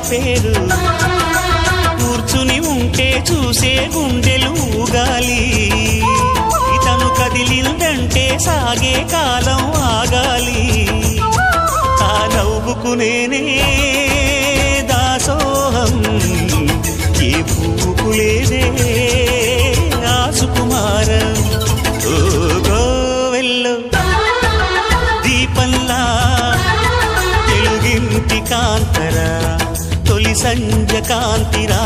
పేరు కూర్చుని ఉంటే చూసే గుండెలు ఊగాలి ఇతను కదిలిందంటే సాగే కాలం ఆగాలి ఆ నవ్వుకు నేనే దాసోహం ఏ పువ్వుకు లేదే ఆ సుకుమారం ఓ గోవెల్లో దీపంలా తెలుగింటి కాంతరా తొలి సంజ కాంతిరా